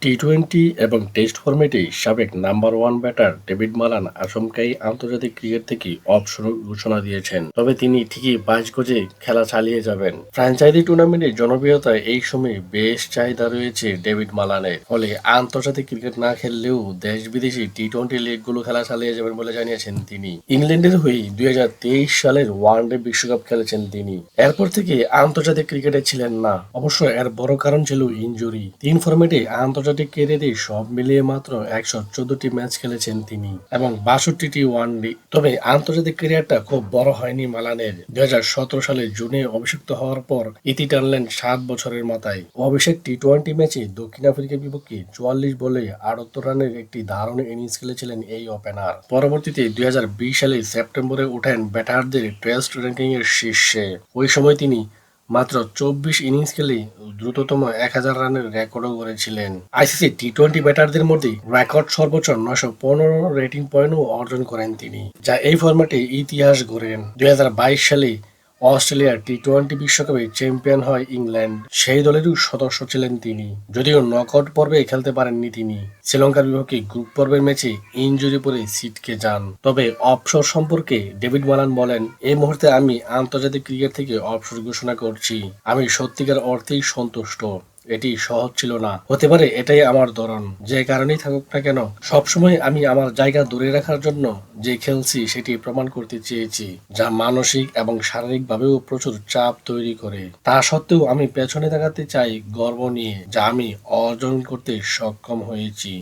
T twenty এবং test ফরম্যাটে সাবেক number one batter David Malan আচমকাই আন্তর্জাতিক ক্রিকেট থেকে অবসর ঘোষণা দিয়েছেন। তবে তিনি ঠিকই 22 গজে খেলা চালিয়ে যাবেন। ফ্র্যাঞ্চাইজি টুর্নামেন্টের জনপ্রিয়তায় এই সময়ে বেশ চাহিদা রয়েছে ডেভিড মালানের। ফলে আন্তর্জাতিক ক্রিকেট না খেললেও দেশ বিদেশি টি-টোয়েন্টি লিগগুলো খেলা চালিয়ে যাবেন বলে জানিয়েছেন তিনি। ইংল্যান্ডের হয়ে 2023 সালের ওয়ানডে বিশ্বকাপ খেলেছেন তিনি। এরপর থেকে আন্তর্জাতিক ক্রিকেটে ছিলেন না। অবশ্য এর বড় কারণ ছিল ইনজুরি। 3 ফরম্যাটে আন্তর্জাতিক ক্যারিয়ারে সব মিলিয়ে মাত্র 114টি ম্যাচ খেলেছেন তিনি এবং 62টি ওয়ানডে। তবে আন্তর্জাতিক ক্যারিয়ারটা খুব বড় হয়নি মালানের। 2017 সালের জুনে অভিষিক্ত হওয়ার পর ইতি টানলেন 7 বছরের মাথায়। অভিষেক টি-টোয়েন্টি ম্যাচে দক্ষিণ আফ্রিকার বিপক্ষে 44 বলে 78 রানের একটি দারুণ ইনিংস খেলেছিলেন এই ওপেনার। পরবর্তীতে 2020 সালে সেপ্টেম্বরে ওঠেন ব্যাটারদের টেস্ট র্যাঙ্কিং এর শীর্ষে। ওই সময় তিনি মাত্র 24 ইনিংস খেলে দ্রুততম 1000 রানের রেকর্ডও গড়েছিলেন। আইসিসি টি-টোয়েন্টি ব্যাটারদের মধ্যে রেকর্ড সর্বোচ্চ 915 রেটিং পয়েন্টও অর্জন করেন তিনি, যা এই ফরম্যাটে ইতিহাস গড়েন। 2022 সালে অস্ট্রেলিয়ার টি-টোয়েন্টি বিশ্বকাপে চ্যাম্পিয়ন হয় ইংল্যান্ড। সেই দলেরও সদস্য ছিলেন তিনি, যদিও নকআউট পর্বে খেলতে পারেননি তিনি। শ্রীলঙ্কার বিপক্ষে গ্রুপ পর্বের ম্যাচে ইনজুরি পরে ছিটকে যান। তবে অবসর সম্পর্কে ডেভিড মালান বলেন, এই মুহূর্তে আমি আন্তর্জাতিক ক্রিকেট থেকে অবসর ঘোষণা করছি। আমি সত্যিকার অর্থেই সন্তুষ্ট। এটি সহজ ছিল না। হতে পারে এটাই আমার ধরন। যে কারণেই থাকুক না কেন, সবসময় আমি আমার জায়গা ধরে রাখার জন্য যে খেলছি সেটি প্রমাণ করতে চেয়েছি, যা মানসিক এবং শারীরিকভাবেও প্রচুর চাপ তৈরি করে। তা সত্ত্বেও আমি পেছনে তাকাতে চাই গর্ব নিয়ে, যা আমি অর্জন করতে সক্ষম হয়েছি।